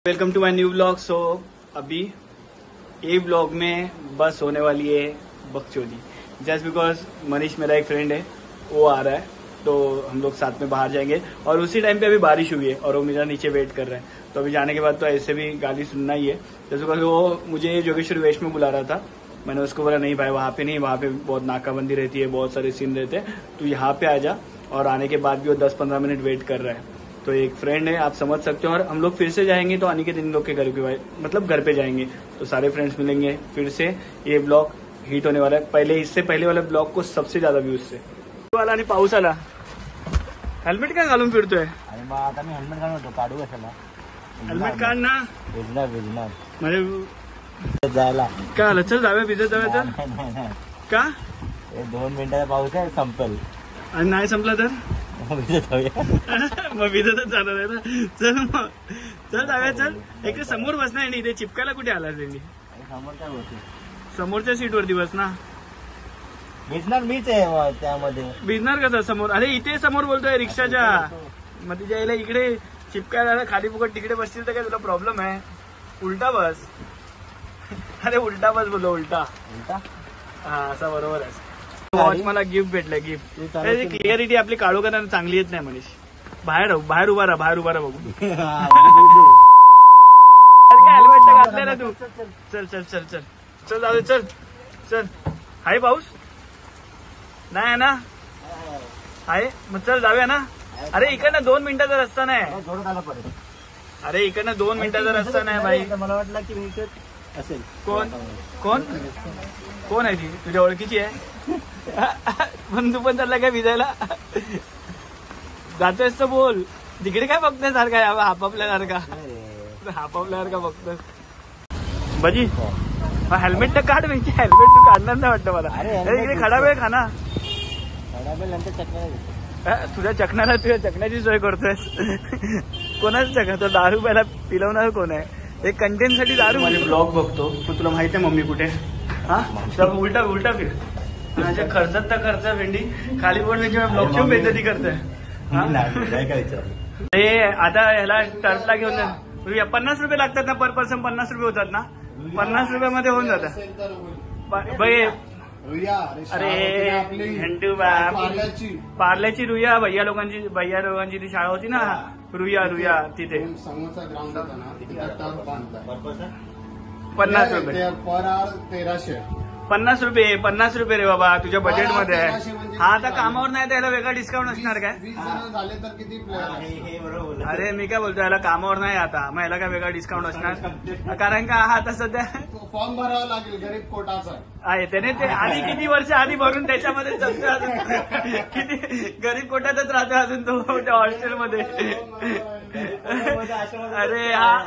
Welcome to my new blog. So अभी ये blog में बस होने वाली है बकचोदी, जस्ट बिकॉज मनीष मेरा एक फ्रेंड है, वो आ रहा है तो हम लोग साथ में बाहर जाएंगे। और उसी टाइम पे अभी बारिश हुई है और वो मेरा नीचे वेट कर रहे हैं, तो अभी जाने के बाद तो ऐसे भी गाली सुनना ही है। जस्ट बिकॉज वो मुझे जोगेश्वर वेश में बुला रहा था, मैंने उसको बोला नहीं भाई वहाँ पे नहीं, वहाँ पे बहुत नाकाबंदी रहती है, बहुत सारे सीन रहते हैं, तो यहाँ पे आ जा। और आने के बाद भी वो 10-15 मिनट वेट कर रहा है। तो एक फ्रेंड है, आप समझ सकते हो। और हम लोग फिर से जाएंगे तो आने के दिन लोग के घर के मतलब घर पे जाएंगे, तो सारे फ्रेंड्स मिलेंगे फिर से। ये ब्लॉग हिट होने वाला है, पहले इससे पहले वाले ब्लॉग को सबसे ज्यादा व्यूज से वाला आणि पाऊस आला। हेल्मेट काय घालून फिरतोय? अरे मग आता मी हेल्मेट घालून होतो, काढू कशाला? हेल्मेट काढ ना, भिजणार म्हणजे जायला काय आलं? चल जाऊया, भिजत जाऊया. चल नाही का? 2 मिनिटाचा पाऊस आहे, संपेल. आणि नाही संपला तर भिजत जाऊया. मग भिजतच जाणार आहे ना. चल मग, चल जाऊया. चल एक समोर बस नाही, इथे चिपकायला कुठे आला त्यांनी? समोर काय होती? समोरच्या सीटवरती बस ना. भिजणार मीच आहे मग त्यामध्ये. भिजणार कसं समोर? अरे इथे समोर बोलतोय रिक्षाच्या, मग तिच्या यायला इकडे चिपकायला खाली फुकट तिकडे बसतील तर काय तुला प्रॉब्लेम आहे? उलटा बस. अरे उलटा बस बोलो, उलटा उलटा. हा असा बरोबर आहे. वॉच मला गिफ्ट भेटलं, गिफ्ट. क्लिअरिटी आपली काढू का चांगली येत नाही मनीष. बाहेर उभा राहा बघू. हेल्मेट घातलंय ना तू. चल चल चल चल चल जाऊ दे. चल चल. हाय पाऊस नाही आहे ना? आहे मग चल जाऊया ना. अरे इकडनं 2 मिनिटाचा रस्ता नाही. अरे इकडनं 2 मिनिटाचा रस्ता नाही भाई. मला वाटलं की मी असेल. कोण कोण कोण आहे ती? तुझ्या ओळखीची आहे? पण तू पण चालला काय भिजायला? जातोयस तर बोल. तिकडे काय बघतोय सारखा आपापल्यासारखा बघतोय. भजी हेल्मेट तर काढ. म्हणजे हेल्मेट तू काढणार नाही वाटतं मला. इकडे खडा वेळ खा ना. तुझ्या चकण्याची सोय करतोयस. कोणाच चकणार? दारू प्यायला पिलवणार कोण आहे? एक कंटेंट साठी दारू. माझे ब्लॉग बघतो पण तुला माहित आहे मम्मी कुठे? हा उलटा फिर. माझ्या खर्चात तर खर्च भेंडी खाली पडली किंवा ब्लॉग क्यों बेइज्जती करते? आता ह्याला टर्फला घेऊन जा. 50 रुपये लागतात ना पर पर्सन? 50 रुपये होतात ना? 50 रुपयामध्ये होऊन जातात. अरे झंटू पार्ल्याची रुया भैया लोकांची ती शाळा होती ना, रुया तिथे 50 रुपये. 50 रुपये रे बाबा, तुझ्या बजेट मध्ये आहे. हा आता कामावर नाही त्याला वेगळा डिस्काउंट असणार काय? झाले तर किती प्लेअर? अरे मी काय बोलतो, याला कामावर नाही आता, मग याला काय वेगळा डिस्काउंट असणार? कारण का आता सध्या फॉर्म भरावा लागेल गरीब कोटाचा आहे. त्याने ते आधी किती वर्ष आधी भरून त्याच्यामध्ये जगतो अजून. किती गरीब कोटातच राहतो अजून तो त्या हॉस्टेलमध्ये.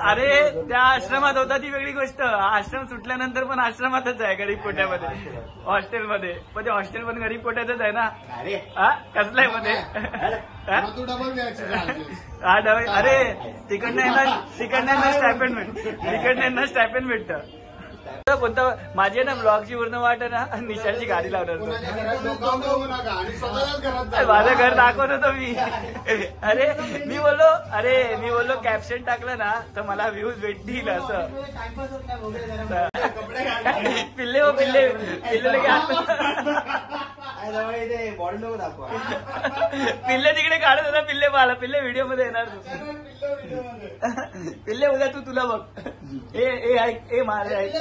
अरे त्या आश्रमात होता ती वेगळी गोष्ट. आश्रम सुटल्यानंतर पण आश्रमातच आहे, गरीब कोट्यामध्ये, हॉस्टेलमध्ये. पण ते हॉस्टेल पण गरीब कोट्यातच आहे ना. कसलाय मध्ये? हा डबल. अरे तिकडनं स्टायपेंड भेटतं. कोणतं माझी ना ब्लॉगची पूर्ण वाट ना निशाची गाडी लावणार. माझं घर दाखवत होतो मी. मी बोललो कॅप्शन टाकलं ना तर मला व्ह्यूज भेटतील असं. पिल्ले पिल्ले तिकडे काढत होता. पिल्ले व्हिडिओ मध्ये येणार. पिल्ले उद्या तुला बघ. ए मारे ऐक.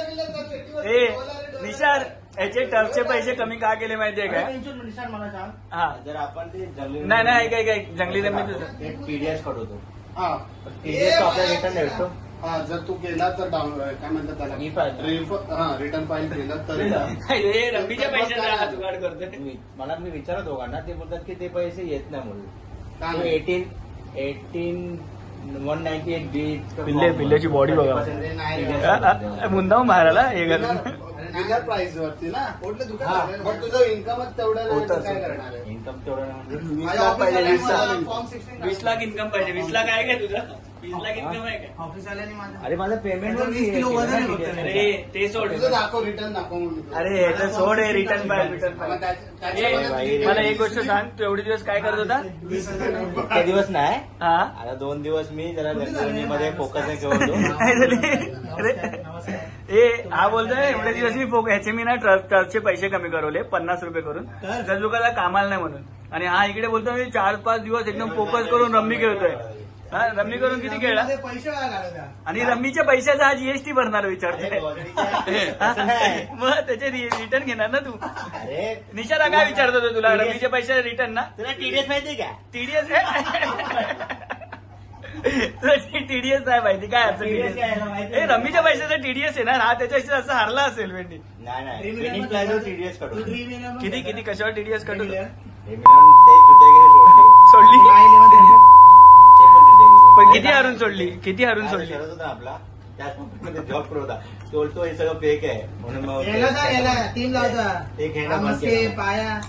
निशार याचे टर्फचे पैसे कमी का केले माहितीये का? मला सांग. हा जर आपण ते नाही काय जंगली जमीन एक पीडीएफ काढवतो. पीडीएफ आपल्याला रिटर्न भेटतो. जर तू गेला तर काय म्हणतात त्याला, रिटर्न फाईल केलं तर रब्बीच्या पैशाचा जुगाड करतोय. मला मी विचारत दोघांना, ते बोलतात की ते पैसे येत नाही म्हणून. 198 पिल्ल्याची बॉडी बघा. मुंदावून बाहेर आला हे घर बिगर प्राइस वरती ना. मग तुझं इन्कमच तेवढं काय करणार आहे? इन्कम तेवढं 20 लाख इन्कम पाहिजे. 20 लाख आहे का तुझं? ऑफिस वाल्याने माझं अरे माझं पेमेंट 20 किलो वजन आहे फक्त. अरे ते सोड. तुझं दाखव रिटर्न दाखव म्हणून. अरे हे तर सोड आहे रिटर्न बाय रिटर्न बाय. मला एक गोष्ट सांग, तू एवढे दिवस काय करत होता? इतके दिवस नाही हा आता 2 दिवस मी जरा मध्ये फोकस नाही ठेवतो. ए हा बोलतोय एवढे दिवस मी ह्याचे मी ना ट्रस्टचे पैसे कमी करवले 50 रुपये करून गजबुकाला कामाला नाही म्हणून. आणि हा इकडे बोलतोय मी 4-5 दिवस एकदम फोकस करून रम्मी खेळतोय. हा रम्मी करून किती खेळला? पैसे आणि रम्मीच्या पैशाचा हा जीएसटी भरणार विचारतोय. मग त्याचे रिटर्न घेणार ना तू? अरे निशारा काय विचारत होतो तुला? रम्मीचे पैसे रिटर्न ना? तुला टीडीएस माहिती का? टीडीएस टीडीएस आहे माहिती काय असं TDS काय आहे ना माहिती आहे? रम्मीच्या पैशाचा टीडीएस आहे ना. हा त्याच्याशी असं हारला असेल वेंडी. नाही विनिंग प्लॅनवर टीडीएस काढू. किती किती कशावर टीडीएस काढू? ते चुतेगिरी सोडली. सोडली ते पण चुतेगिरी. पण किती हारून सोडली? किती हारून सोडली? शरद होता आपला त्याच कंपनीमध्ये जॉब करत होता. तो हे सगळं फेक आहे म्हणून मग टीम लावता ते खेळणं बंद मस्के केलं. पाया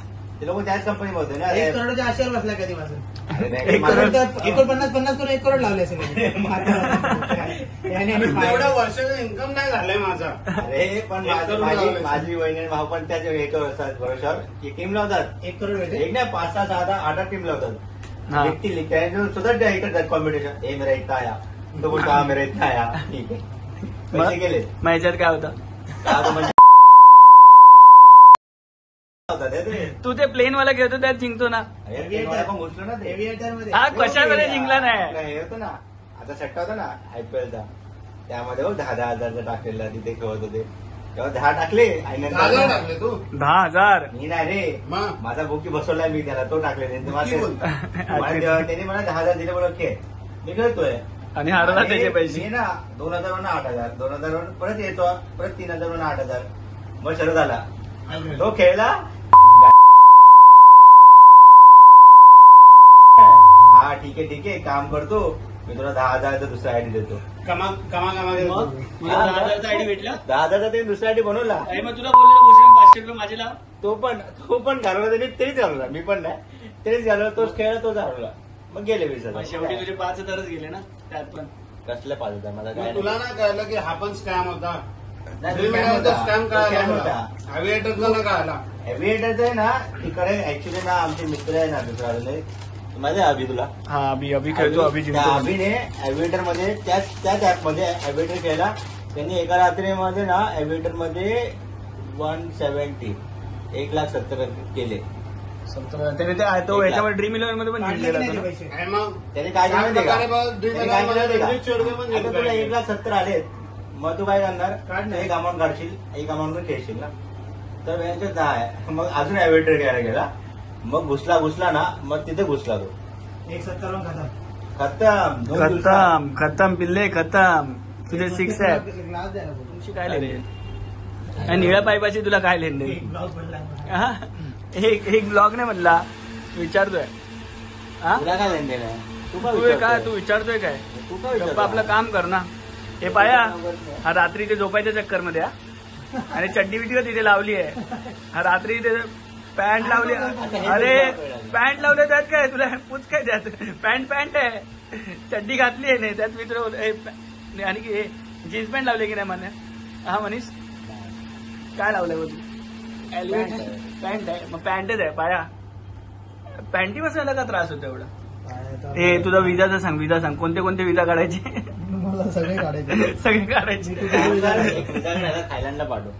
ते लोक त्याच कंपनीमध्ये होते ना. 1 करोडच्या आशेवर बसला कधीपासून. अरे 1 करोड. 50 करून 1 करोड लावले असेल. एवढ्या वर्षाचं इन्कम नाही झालंय माझा. अरे पण एक करोड लावले. माझी वहिनी आणि भाऊ पण त्याच्या भरोशावर की टीम लावतात. 1 करोड भेटेल. एक नाही 5, 6, 7, 8 टीम लावतात. हा. लिखती त्याच्यावर सुद्धा त्या करतात कॉम्पिटिशन. ए मेरा इतना आया तो बोलतो हा मेरा इतना आया. ठीक आहे पैसे गेले. मग ह्याच्यात काय होतं? आता म्हणजे होतात हे ते. तू ते प्लेन वाला खेळतो त्यात जिंकतो ना. अरे ते मला पण घुसलं ना ते. एव्हिएटर मध्ये हा कशामध्ये जिंकला नाही? हे होतं ना आता सट्टा होता ना आयपीएलचा त्यामध्ये 10,000 हजारचा टाकलेला तिथे खेळत होते तेव्हा 10 टाकले आणि जागा नंतर टाकले तू 10,000. मी नाही रे मग माझा बुकी बसवलाय मी त्याला तो टाकले किती त्याने मला 10,000 दिले बोल ओके मी खेळतोय आणि हरवला त्याचे मी पैसे. ना 2,000 वरून 8,000 2,000 वरून परत येतो परत 3,000 वरून 8,000 मग शरद आला तो खेळला हा ठीक आहे काम करतो मी तुला 10,000चा दुसरा आयडी देतो. कमा तुला 10,000चा आयडी भेटला? 10,000चा ते दुसरा आयडी बनवला. अरे मग तुला बोललो भूषण 500 रुपये माझे लाव. तो पण घालवला त्याने तेच घालवला मी पण नाही तेच घालवला तोच खेळला तोच हरवला मग गेले 20,000. शेवटी तुझे 5,000च गेले ना त्यात पण. कसले 5,000 मला काय तुला नाही कळलं की हा पण स्कॅम होता. नाही, Dream scam Eleven होता. स्कॅम तो scam कळाला होता. अव्हिएटरचा ना कळाला. एव्हिएटरचं आहे ना तिकडे ऍक्च्युली ना आमचे मित्र आहे ना दुसरा माझे अभि तुला हा अभि खेळतो अभि त्या जिंकतो. अभिने एव्हिएटर मध्ये त्याच ऍप मध्ये एव्हिएटर खेळला त्यांनी एका रात्रीमध्ये ना एव्हिएटर मध्ये 170 1,70,000 केले. त्याने ते तो याच्यावर ड्रीम इलेव्हन मध्ये पण जिंकलेला होता ना. पैसे आणि मग त्याने काय केलं माहितीये का? त्याप्रकारे मग Dream त्याने काय केलं माहितीये का? Eleven मध्ये 1,00,000 पण आता तुला 1,70,000 आलेत मग तू काय करणार काढ ना. एक अमाऊंट काढशील एक अमाऊंट खेळशील ना तर यांच्यात आहे मग अजून एव्हिएटर घ्यायला गेला मग घुसला ना मग तिथे घुसला तो 170 खतम. खतम 2 दिवसात. खतम पिल्ले खतम. तुझे 6 आहे. ग्लास द्यायला बोलतो. तुमची काय लेणे निळ्या पाईपाची तुला काय लेणे? एक ब्लाऊज पडला. हा? एक ब्लॉग नाही म्हणला विचारतोय. हा तुला काय लेन देणं आहे? तू काय तू काय तू विचारतोय काय? तू काय गप्पा आपलं काम कर ना. हे पाया हा रात्री ते झोपायच्या चक्कर मध्ये आणि चड्डी बिड्डी तिथे लावली आहे. हा रात्री ते पॅन्ट लावली. अरे पॅन्ट लावले त्यात काय तुला पूछ काय त्यात पॅन्ट आहे. चड्डी घातली आहे नाही त्यात मित्र आणि जीन्स पॅन्ट लावले की नाही मान्य? हा मनीष काय लावलंय बोल? पॅन्ट आहे मग पॅन्टच आहे पाया. पॅन्टी बसायला का त्रास होतो एवढा? हे तुझा विजाचं सांग. विजा सांग कोणते कोणते विजा काढायचे? मला सगळे काढायचे. सगळे काढायचे. थायलंडला पाठव.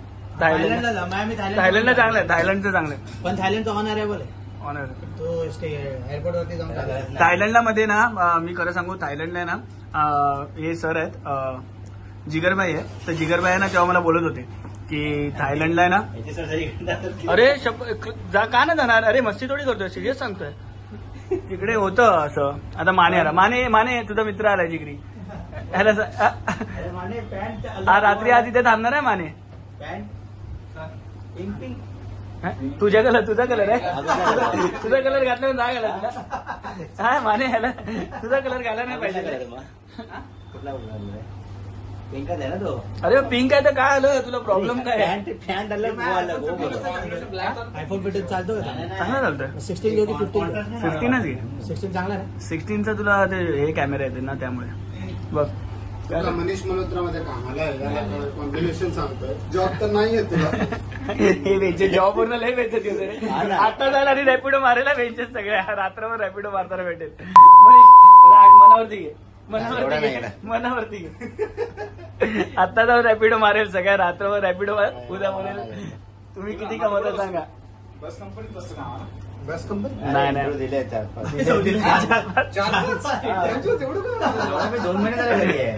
थायलंडला जा. मी थायलंडला चांगलं आहे. थायलंडचं चांगलं आहे. पण थायलंडचा ऑनरेबल आहे. ऑनर तो एअरपोर्ट वरती जाऊन टाकला. थायलंडला मध्ये ना मी खरं सांगू थायलंडला आहे ना हे सर आहेत जिगरबाई आहे. तर जिगरबाई आहे ना तेव्हा मला बोलत होते की थायलंडला आहे ना. अरे का ना जाणार? अरे मस्ती थोडी करतोय सिरियस सांगतोय. तिकडे होतं असं. आता माने आला. माने तुझा मित्र आलाय जिगरी. ह्याला रात्री आज इथे थांबणार आहे माने. तुझा कलर आहे. तुझा कलर घातला जा घाला तुला. हा माने ह्याला तुझा कलर घाला नाही पाहिजे. कुठला पिंक आहे ना तो. अरे पिंक आहे तर काय आलं तुला? प्रॉब्लेम काय? पॅन्ट आयफोन भेटत चालतो का? चांगलं चालतंय. 16 घेऊ की 15? 15च घे. 16 चांगला आहे. 16चा तुला ते हे कॅमेरा येते ना त्यामुळे. बघ तुला मनीष मल्होत्रामध्ये कामाला आहे, कॉम्बिनेशन सांगतोय. जॉब तर नाहीये तुला. हे बेंचेस जॉब पूर्ण लय बेंचेस होते रे. आता जायला आणि रॅपिडो मारायला बेंचेस सगळ्या रात्रभर रॅपिडो मारताना भेटेल. राग मनावरती घे, मनावरती घे, मनावरती घे. आता जाऊन रॅपिडो मारेल सगळ्या रात्रभर रॅपिडो उद्या म्हणेल तुम्ही किती कमवता सांगा. बस कंपनीत बसतो का आम्हाला? बस कंपनी नाही नाही दिले 4-5. तेवढं मी 2 महिने झाले घरी आहे.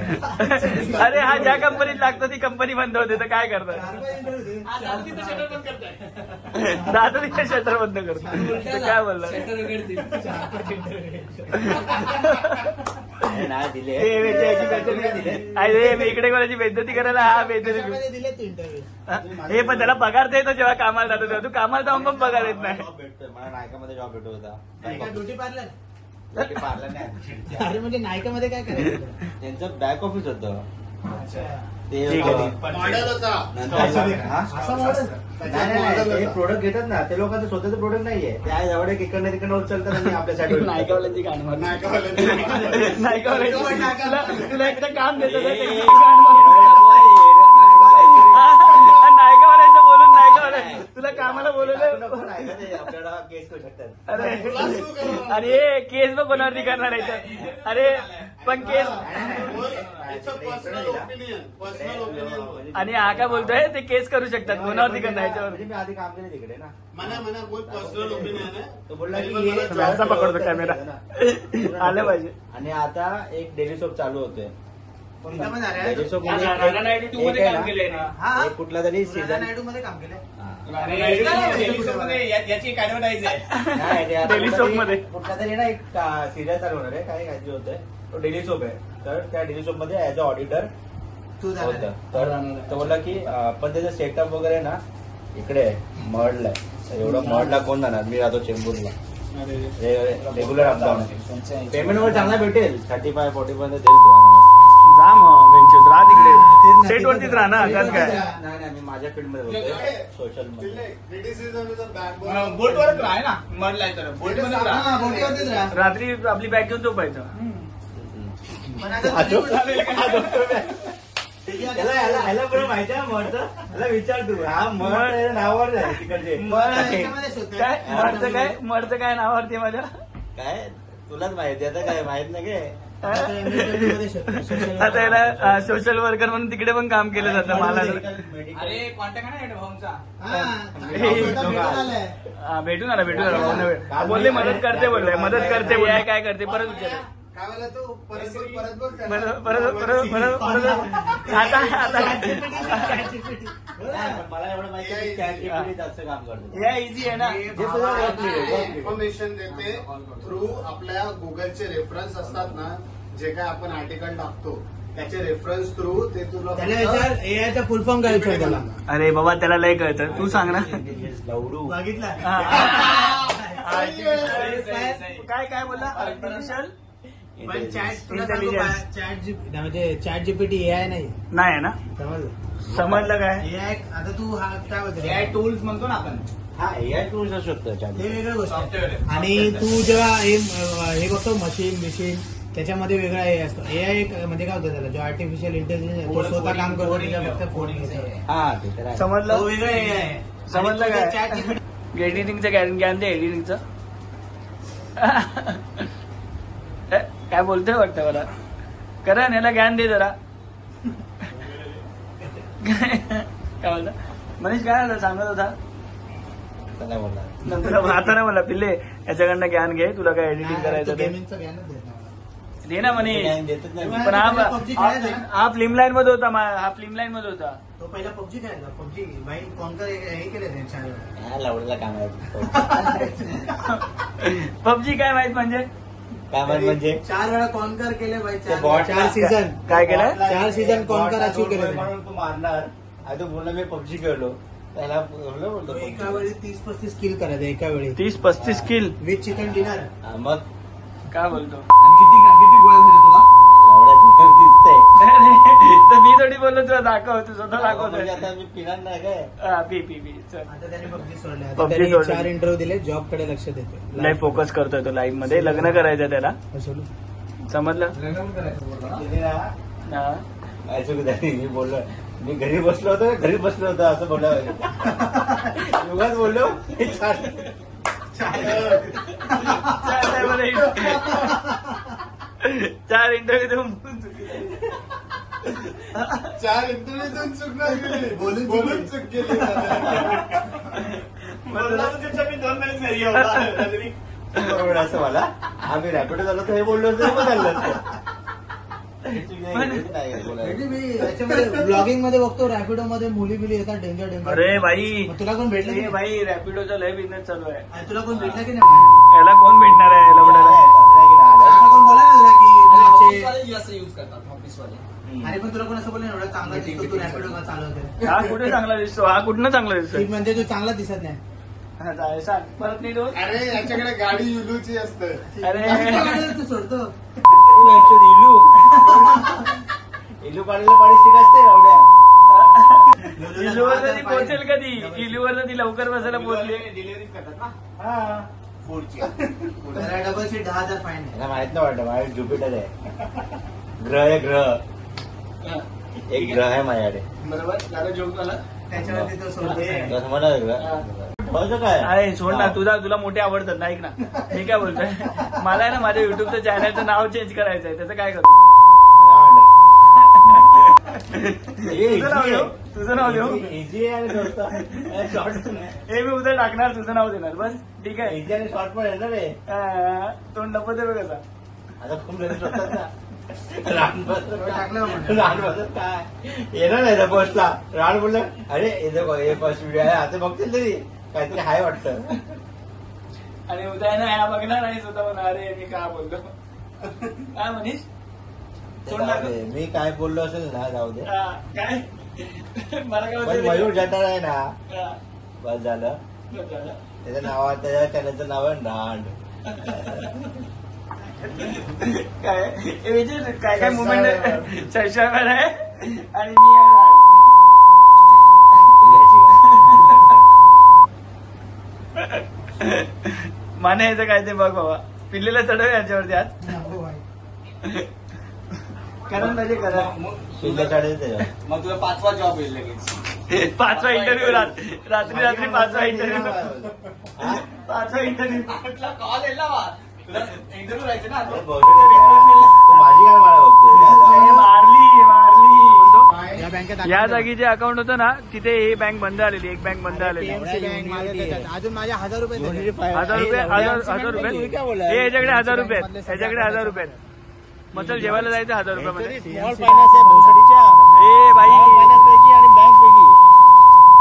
अरे हा ज्या कंपनीत लागतो ती कंपनी बंद होते तर काय करतात. दादा तिथे शटर बंद करतो तर काय बोलला. नाही दिले. अरे मी इकडे कोणाची बेइज्जती करायला हा बेइज्जती. दिले तू इंटरव्ह्यू. हे पण त्याला पगार देतो जेव्हा कामाला जातो तेव्हा. तू कामाला जाऊन पण पगार देत नाही. जॉब भेटतोय मला, नायकामध्ये जॉब भेटत होता. Beauty parlour. पार्लर नाही, अरे म्हणजे नायकामध्ये काय करायचं. त्यांचं बॅक ऑफिस होतं ते. ठीक आहे. मॉडेल होता. असं मॉडेल. नाही प्रोडक्ट घेतात ना ते लोकांचं स्वतःचं प्रोडक्ट नाहीये. त्या एवढे इकडनं तिकडनं उचलतात आणि आपल्यासाठी नायकावाल्यांची गाण मार. नायकावाले. नायकावाल्यांची तुला एकदा काम देतो नायकावाल्यांचं बोलून नायकावाल्या तुला कामाला बोलवलं. आपल्याला केस करू शकतात. अरे अरे केस बघ कोणावरती करणार आहे. अरे पण केस पर्सनल ओपिनियन. आणि हा काय बोलतोय ते केस करू शकतात कोणावरती करणार याच्यावर. मी आधी काम केलं तिकडे ना. मना बोल पर्सनल ओपिनियन आहे. तो बोलला की व्यासा पकडतो कॅमेरा. आलं पाहिजे. आणि आता एक डेली सोप चालू होतोय. कोणता पण झालाय. डेली सोप नाना नायडू 2 मध्ये काम केलंय ना. हा एक कुठला तरी सीझन सीझन नायडू मध्ये काम केलंय. याची एक ऍडव्हर्टाईज आहे. नाही डेली सोप मध्ये. कुठला तरी ना एक सिरियल चालू होणार आहे. काय जे होतंय तो डेली सोप आहे. तर त्या डेली सोप मध्ये ऍज अ ऑडिटर तू होतं. झाला. तर तो बोलला की पण त्याचं सेटअप वगैरे ना इकडे मडला आहे. एवढं मडला कोण जाणार. मी राहतो चेंबूरला. Regular up down. पेमेंट वगैरे चांगला भेटेल. 35-40 पर्यंत देईल तो. जा मग बेंचेस राहा तिकडे. सेट वरतीच राहा ना. त्यात काय. नाही नाही मी माझ्या फील्ड मध्ये होतो. सोशल मध्ये. Criticism is a backbone. बोटवरच राहा ना. मडलाय तर बोटवरच राहा. हा, बोटीवरतीच राहा. रात्री आपली बॅग घेऊन झोपायचं. पण आता ह्याला बरं माहिती आहे मडचं. ह्याला विचार तू. हा मड नावावर आहे तिकडचे. काय मडचं काय नावावरती माझ्या. काय तुलाच माहिती आता. काय माहित नाही काय. आता याला सोशल वर्कर म्हणून तिकडे पण काम केलं जातं. मला अरे कॉन्टॅक्ट आहे ना भाऊंचा. भेटून आला बोलले मदत करते बोलले. मदत करते बोलले. काय करते परत विचार. काय मला तू परत बोल. आता मला एवढं माहिती आहे की जास्त काम करतो. या इझी आहे ना. इन्फॉर्मेशन देते थ्रू आपल्या गुगलचे रेफरन्स असतात ना. जे काय आपण आर्टिकल टाकतो त्याचे रेफरन्स थ्रू ते तुला एआयचा फुल फॉर्म काय विचार त्याला. अरे बाबा त्याला लय कळतं. तू सांग ना. लवडू बघितला. काय बोलला. आर्टिफिशियल पण म्हणजे चॅट जीपीटी एआय नाही. नाही ना. समजलं काय. एआय आता तू हा काय बोलतो. एआय टूल्स म्हणतो ना आपण. हा एआय टूल्स असू शकतो. ते वेगळी गोष्ट आहे. आणि तू जेव्हा हे बघतो मशीन त्याच्यामध्ये वेगळा एआय असतो. एआय एक म्हणजे काय होतं त्याला जो आर्टिफिशियल इंटेलिजन्स तो स्वतः काम करतो. फक्त फोन हा ते तर आहे. समजलं. वेगळा एआय. समजलं काय. एडिटिंगचं ज्ञान दे. एडिटिंगचं काय बोलतोय वाटतं मला. करण याला ज्ञान दे जरा. काय बोलता मनीष. काय झालं सांगत होता. नाही बोलणार. नंतर आता नाही मला पिल्ले याच्याकडनं ज्ञान घे. तुला काय एडिटिंग करायचं ते गेमिंगचं ज्ञानच देत नाही. दे ना मनीष. देतच नाही. पण हा फिल्म लाईन मध्ये होता. हा फिल्म लाईन मध्ये होता. तो पहिला पबजी खेळायचा. पबजी बाई कोणकर हे केलं त्यांच्या हा लवडूला काम आहे. पबजी काय माहित म्हणजे. काय म्हणजे 4 वेळा कॉन्कर केले बाई. बॉट 4 सीझन काय केलं. 4 सीझन कॉन्कर अचीव केले. म्हणून तू मारणार. आता बोलला मी पबजी खेळलो. त्याला बोलतो एका वेळी 30-35 किल करायचं. एका वेळी 30-35 किल विथ चिकन डिनर. मग काय बोलतो. किती गोळ्या झाले तुला. लवड्या दिसतंय. तर मी थोडी बोललो तुला दाखव. तू स्वतः म्हणजे दाखवतो. आता मी पिणार नाही काय. पी चल. आता त्याने पबजी सोडले. आता PUBG त्याने सोडले. 4 इंटरव्ह्यू दिले. जॉब कडे लक्ष देते. लय फोकस करतोय तो. लाईफ मध्ये लग्न करायचं त्याला. सोडू. समजलं हा. काय चुकी झाली मी बोललो मी घरी बसलो होतो असं बोललो युगात बोललो चार इंटरव्ह्यू 4 इंटरव्ह्यू चुकणार गेली बोलून चूक केली बरोबर असं मला आम्ही रॅपिडो झालो तर हे बोललो असतं मग चाललं असतं ब्लॉगिंग मध्ये बघतो रॅपिडो मध्ये मुली बिली येतात डेंजर अरे भाई तुला कोण भेटलं की भाई रॅपिडोचा लय बिझनेस चालू आहे. नाही? तुला कोण भेटलं की नाही? याला कोण भेटणार आहे लवडाला? कोण बोला ना तुला की असं यूज करतात ऑफिसवाले. अरे पण तुला कोण असं बोललं एवढा चांगला दिसतो तू रॅपिडो का चालवते? हा कुठे चांगला दिसतो हा कुठनं चांगला दिसतो म्हणजे तू चांगला दिसत नाही. सांग परत नाही दोन. अरे याच्याकडे गाडी युलूची असते. अरे तू सोडतो इलू पाडलेलं पाणी स्टिक असते एवढ्या इलूवर ती पोहोचेल कधी? इलूवर ती लवकर बसायला पोहोचली. डिलिव्हरी करतात ना. हा डबल सीट 10,000 फाईन आहे. मला माहित नाही वाटतं माझ्या ज्युपिटर आहे ग्रह आहे ग्रह एक ग्रह आहे माझ्याकडे बरोबर झालं जोक झाला. त्याच्यावरती तो सोडतो. तसं मला ग्रह काय अरे सोड ना तुला मोठे आवडतात ना. ऐक ना मी काय बोलतोय मला आहे ना माझ्या युट्यूबचं चॅनलचं नाव चेंज करायचं आहे. त्याचं काय करू? तुझं नाव देऊ इझी आहे हे मी उद्या टाकणार तुझं नाव देणार बस ठीक आहे. इझी आणि शॉर्ट पण आहे ना रे तोंड लपत आहे कसा. आता खूप जण शोधतात ना टाकलं रान बसत काय येणार नाही ना पोस्टला रान बोललं अरे हे फर्स्ट व्हिडिओ आहे आता बघतील तरी काहीतरी हाय वाटतं. आणि उद्या ना ह्या बघणार आणि स्वतः म्हणा अरे मी काय बोलतो काय म्हणीस तोंड जाऊ दे. मी काय बोललो असेल ना जाऊ दे काय मला काय पण बोलतो मयूर जटार आहे ना बस झालं त्याचं नाव त्याच्या चॅनलचं नाव आहे रांड काय हे विचार काय काय मुवमेंट सबस्क्रायबर आहे आणि मी आहे माने याचं काय ते बघ बाबा पिल्लेला चढव याच्यावरती आज करण पाहिजे करण मग तुला 5वा जॉब येईल लगेच. 5वा इंटरव्ह्यू रात्री 5वा इंटरव्ह्यू 5वा इंटरव्ह्यू कॉल येईल ना तुला इंटरव्ह्यू राहायचं ना. माझी काय मला बघते मारली या बँकेत या जागी जे अकाउंट होतं ना तिथे ही बँक बंद आलेली एक बँक बंद आलेली PMC बँक माझ्या त्याच्यात. अजून माझ्या 1,000 रुपये दिले. 1,000 रुपये हे याच्याकडे 1,000 रुपये आहेत याच्याकडे 1,000 रुपये आहेत. मग चल जेवायला जायचं 1,000 रुपयामध्ये. स्मॉल फायनान्स आहे भोसडीच्या ए बाई फायनान्स पैकी आणि बँक पैकी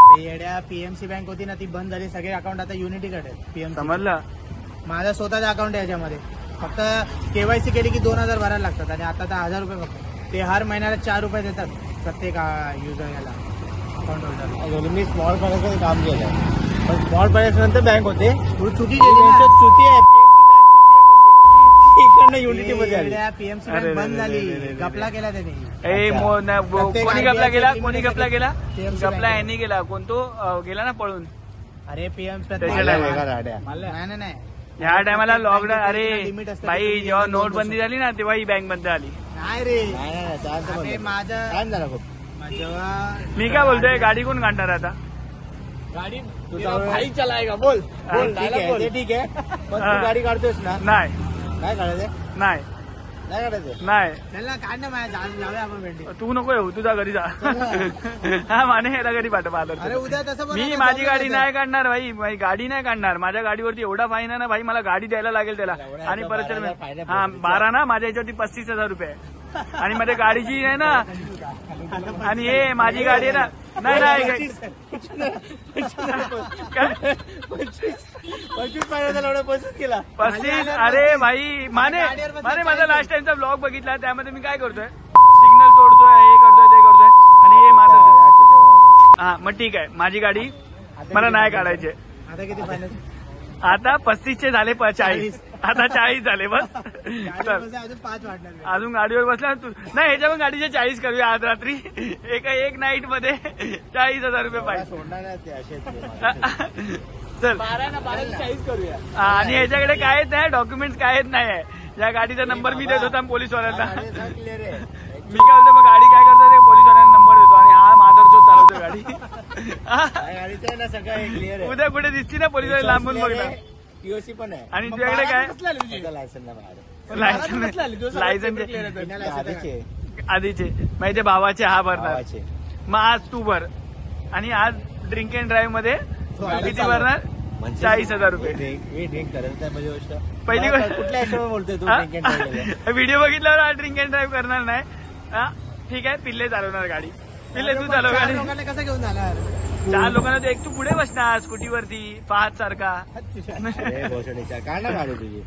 ते येड्या पीएमसी बँक होती ना ती बंद झाली. सगळे अकाउंट आता युनिटीकडे आहेत पीएमसी. समजलं माझा स्वतःचा अकाउंट आहे याच्यामध्ये. फक्त केवायसी केली की 2,000 भरायला लागतात आणि आता 1,000 रुपये फक्त. ते हर महिन्याला 4 रुपये देतात प्रत्येक युजर याला अकाउंट होल्डर. मी स्मॉल फायनान्स मध्ये काम केलं पण स्मॉल फायनान्स नंतर बँक होते तू चुकी केली ना. चुती आहे पीएमसी बँक चुती आहे म्हणजे इकडनं युनिटी मध्ये आली. पीएमसी अरे बँक बंद रे झाली. रे रे रे. गपला केला त्याने. कोणी गपला गेला कोणी गपला गेला PMC गपला बँक. यांनी गेला कोणतो गेला ना पळून. अरे पीएमसी त्याच्या नाही नाही ह्या टायमाला लॉकडाऊन अरे लिमिट असतं. बाई जेव्हा नोटबंदी झाली ना तेव्हा ही बँक बंद झाली. नाही रे. नाही अरे माझं टाइम झाला खूप जेव्हा मी काय बोलतोय गाडी कोण काढणार आता? गाडी भाई चलायगा बोल बोल ठीक आहे ते ठीक आहे पण तू हा. गाडी काढतोयस ना नाही काय काढायचं नाही नाही काढायचं नाही त्याला काढ ना माझ्या जाऊया आपण भेटी. तू नको येऊ तुझा घरी जा हा माने याला घरी पाठव अरे आलं. उद्या तसं बोला मी ना, माझी जाऊया गाडी उद्या. नाही काढणार भाई माझी गाडी नाही काढणार. माझ्या गाडीवरती एवढा फाईन आहे ना भाई मला गाडी द्यायला लागेल त्याला. आणि परत 12,000 fine आहे हा 12 ना माझ्या याच्यावरती 35,000 रुपये आहे. आणि मध्ये गाडीची आहे ना आणि हे माझी गाडी आहे ना नाही नाही 25 महिन्याचा एवढा बसच केला 35. अरे भाई माने माझा लास्ट टाइमचा ब्लॉग बघितला त्यामध्ये मी काय करतोय सिग्नल तोडतोय हे करतोय ते करतोय आणि हे माझं हा मग ठीक आहे माझी गाडी मला नाही काढायची. आता किती फायनल? आता 35चे झाले 40 आता 40 झाले बस. चल अजून 5 वाढणार. अजून गाडीवर बसला तू नाही ह्याच्या पण गाडीचे 40 करूया आज रात्री एक नाईट मध्ये 40,000 रुपये पाहिजे. सोडणार नाही ते असेच चल 12 ना 12 40 करूया. आणि ह्याच्याकडे काहीच नाही डॉक्युमेंट्स काहीच नाही आहे. या गाडीचा नंबर मी देत होता पोलीसवाल्यांना. क्लिअर आहे. मी काय बोलतो मग गाडी काय करतो ते पोलीसवाल्यांना नंबर देतो आणि हा माधवचोद चालवतो गाडी. गाडीचं आहे ना सगळं क्लिअर आहे. उद्या कुठे दिसती ना पोलीसवाले लांबून बघणार. पीओसी पण आहे. आणि तुझ्याकडे काय लायसन नाही बाहेर. लायसन्स आधीचे माहिती भावाचे हा भरणार. मग आज तू भर आणि आज ड्रिंक अँड ड्राईव्ह मध्ये किती भरणार? 40,000 रुपये. मी ड्रिंक करत नाही पहिली गोष्ट. पहिली गोष्ट कुठल्या हिशोबाने बोलतोय तू? व्हिडिओ बघितल्यावर हा ड्रिंक अँड ड्राईव्ह करणार नाही. हा ठीक आहे. पिल्ले चालवणार गाडी. पिल्ले तू चालव गाडी. लोकांना कसं घेऊन जाणार? 4 लोकांना तू एक तू पुढे बसणार स्कूटीवरती फहाद सारखा. काय ना गाडी तुझी.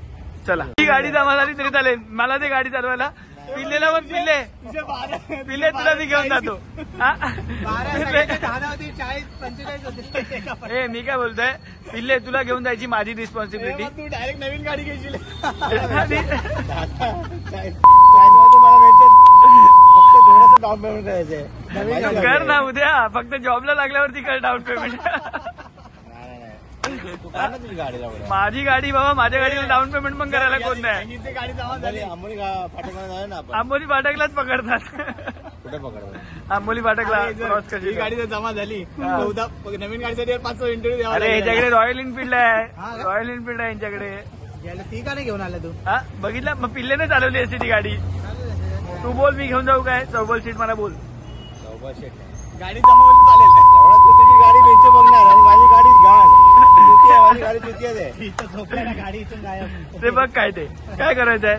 चला ही गाडी जमा झाली तरी चालेल. मला ते गाडी चालवायला. पिल्लेला पण पिल्ले तुला मी घेऊन जातो. ए मी काय बोलतोय पिल्ले तुला घेऊन जायची माझी रिस्पॉन्सिबिलिटी. तू डायरेक्ट नवीन गाडी घ्यायची. फक्त थोडंसं डाऊन पेमेंट करायचंय. कर ना उद्या. फक्त जॉबला लागल्यावरती कर डाऊन पेमेंट. तुझी गाडीला माझी गाडी बाबा. माझ्या गाडीला डाऊन पेमेंट पण करायला कोण नाही. गाडी जमा झाली. आंबोली फाटकला जाऊया ना आपण. आंबोली फाटकलाच पकडतात. कुठे पकडतात? आंबोली फाटकला क्रॉस ही कशी. गाडी जर जमा झाली उद्या नवीन गाडीसाठी 500 इंटरव्ह्यू द्यावा अरे ह्याच्याकडे रॉयल एनफिल्ड आहे. हा का? रॉयल एनफिल्ड आहे यांच्याकडे. ती का नाही घेऊन आला तू? हा बघितलं मग पिल्लेने चालवली असती ती गाडी. तू बोल मी घेऊन जाऊ काय? चौबल सीट मला बोल. गाडी जमावली चालेल. एवढा तू तुझी गाडी बेंच बघणार आणि माझी गाडी घाण. माझी गाडी चुकी आहे. झोपल्याला गाडी इथून गायब. ते बघ काय ते काय करायचंय.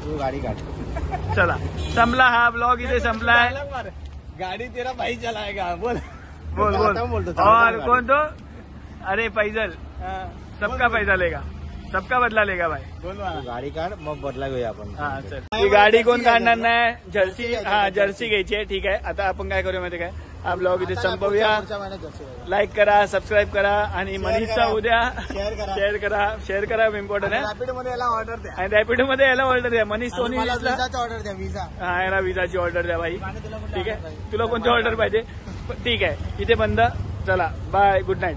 तू गाडी काढ. चला संपला हा ब्लॉग इथे संपलाय. गाडी तेरा भाई चलाएगा. बोल बोल बोल. आता बोलतो. और कौन तो? अरे फैजल. सबका पैसा लेगा. सबका बदला लेगा भाई. बोल गाडी काढ मग बदला घेऊया आपण. हा चल. ही गाडी कोण काढणार नाही. जर्सी हा जर्सी घ्यायची आहे. ठीक आहे. आता आपण काय करूया माहिती काय हा ब्लॉग इथे संपवूया. लाईक करा सबस्क्राईब करा आणि मनीषचा उद्या शेअर करा इम्पॉर्टंट आहे. रॅपिडो मध्ये याला ऑर्डर द्या. आणि रॅपिडो मध्ये याला ऑर्डर द्या. मनीष सोनी ऑर्डर द्या. विजा. हा याला विजाची ऑर्डर द्या भाई. ठीक आहे. तुला कोणती ऑर्डर पाहिजे? ठीक आहे. इथे बंद. चला बाय गुड नाईट.